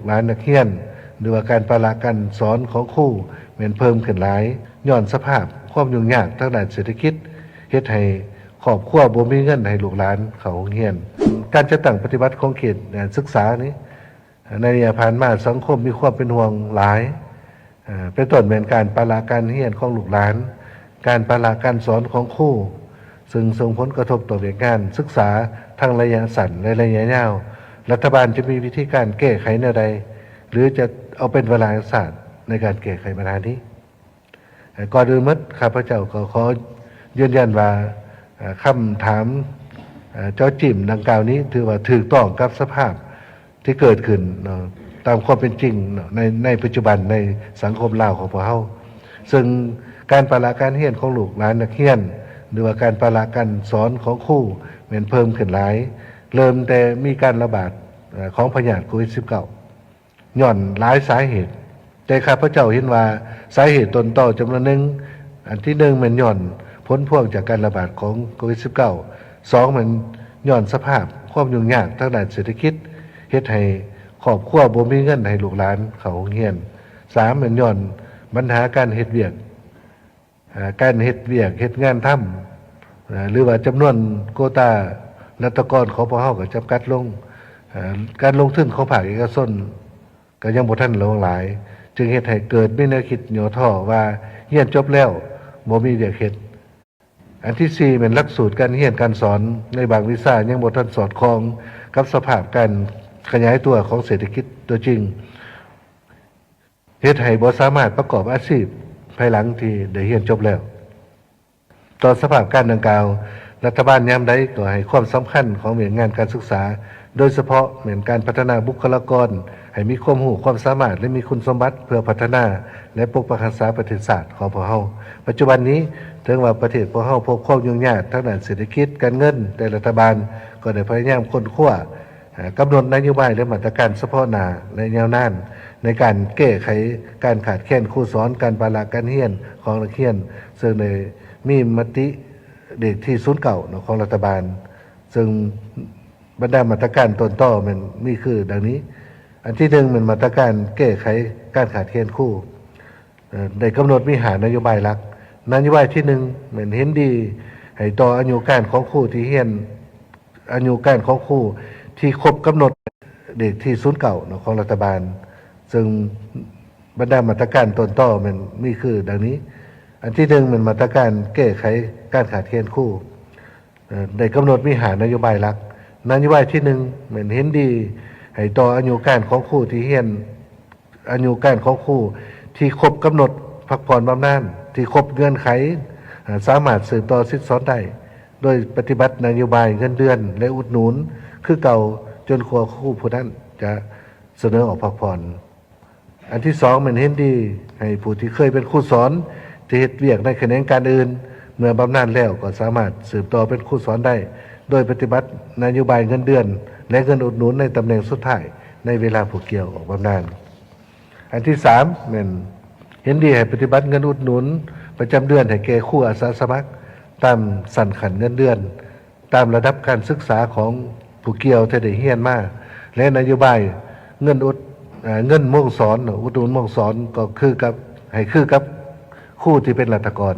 ร้านนักเรียนหรือว่าการประละกันสอนของครูแม่นเพิ่มขึ้นหลายย้อนสภาพความยุ่งยากทางด้านเศรษฐกิจเฮ็ดให้ครอบครัวบ่มีเงินให้ลูกหลานเข้าโรงเรียนการจัดตั้งปฏิบัติของเขตศึกษานี้ในระยะผ่านมาสังคมมีความเป็นห่วงหลายเป็นต้นเป็นการประละการเรียนของลูกหลานการประละการสอนของครูซึ่งส่งผลกระทบต่อเรื่องงานศึกษาทางระยะสั้นและระยะยาวรัฐบาลจะมีวิธีการแก้ไขแนวใดหรือจะเอาเป็นเวลาศาสตร์ในการแก้ไขปัญหานี้ก่อนอื่นมัดข้าพเจ้าก็ขอยืนยันว่าคำถามเจ้าจิ่มดังกล่าวนี้ถือว่าถูกต้องกับสภาพที่เกิดขึ้นตามความเป็นจริงในปัจจุบันในสังคมลาวของพวกเราซึ่งการประละการเรียนของลูกหลานนักเรียนหรือว่าการประละการสอนของครูเหมือนเพิ่มขึ้นหลายเริ่มแต่มีการระบาดของพยาธิโควิด -19 ย่อนหลายสาเหตุแต่ข้าพเจ้าเห็นว่าสาเหตุต้นต่อจำนวนหนึ่งอันที่หนึ่งมันย่อนผลพวงจากการระบาดของโควิด -19 สองมันย่อนสภาพความยุ่งยากทางด้านเศรษฐกิจเฮ็ดให้ครอบครัวบ่มีเงินให้ลูกหลานเข้าโรงเรียนสามมันย่อนปัญหาการเฮ็ดเวียกเฮ็ดงานทำหรือว่าจำนวนโควตารัฐกรของพวกเฮาก็จำกัดลงการลงทุนของภาคเอกชนก็ยังบ่ทันลงหลายจึงเฮ็ดให้เกิดมีแนวคิดย่อท้อว่าเรียนจบแล้วบ่มีเวียกเฮ็ดอันที่สี่เป็นหลักสูตรการเรียนการสอนในบางวิชายังบ่ทันสอดคล้องกับสภาพการขยายตัวของเศรษฐกิจตัวจริงเฮ็ดให้บ่สามารถประกอบอาชีพภายหลังที่ได้เรียนจบแล้วต่อสภาพการดังกล่าวรัฐบาลยามใดก็ให้ความสำคัญของหน่วยงานการศึกษาโดยเฉพาะเหมือนการพัฒนาบุคลากรให้มีความรู้ความสามารถและมีคุณสมบัติเพื่อพัฒนาและปกปักรักษาประเทศชาติของพวกเราปัจจุบันนี้ถึงว่าประเทศพวกเราพบความยุ่งยากทางด้านเศรษฐกิจการเงินแต่รัฐบาลก็ได้พยายามค้นคว้ากำหนดนโยบายและมาตรการเฉพาะหน้าและยาวนานในการแก้ไขการขาดแคลนครูสอนการประละการเรียนของนักเรียนซึ่งในมีมติเด็กที่ศูนย์เก่าของรัฐบาลซึ่งบรรดามาตรการต้นต่อมันมีคือดังนี้อันที่หนึ่งมันมาตรการแก้ไขการขาดแคลนครูได้กำหนดมี5นโยบายหลักนโยบายที่หนึ่งเหมือนเห็นดีให้ต่ออายุการของครูที่เรียนอายุการของครูที่ครบกำหนดเด็กที่ศูนย์เก่าของรัฐบาลซึ่งบรรดามาตรการต้นต่อมันมีคือดังนี้อันที่หนึ่งมันมาตรการแก้ไขการขาดแคลนครูได้กำหนดมี5นโยบายหลักนโยบายที่หนึ่งเหมือนเห็นดีให้ต่ออายุการของครูที่เรียนอายุการของครูที่ครบกำหนดพักผ่อนบำนาญที่ครบเงื่อนไขสามารถสืบต่อสิทธิสอนได้โดยปฏิบัตินโยบายเงินเดือนและอุดหนุนคือเก่าจนครูผู้นั้นจะเสนอออกพักผ่อนอันที่สองเหมือนเห็นดีให้ผู้ที่เคยเป็นครูสอนที่เฮ็ดเวียกในแขนงการอื่นเมื่อบำนาญแล้วก็สามารถสืบต่อเป็นครูสอนได้โดยปฏิบัตินโยบายเงินเดือนและเงินอุดหนุนในตำแหน่งสุดท้ายในเวลาผู้เกี่ยวออกบำนาญอันที่สามเหมือนเห็นดีให้ปฏิบัติเงินอุดหนุนประจำเดือนให้แก่ครูอาสาสมัครตามสันขันเงินเดือนตามระดับการศึกษาของผู้เกี่ยวที่ได้เรียนมาและนโยบายเงินม่วงสอนอุดหนุนม่วงสอนก็คือกับให้คือกับครูที่เป็นราชการ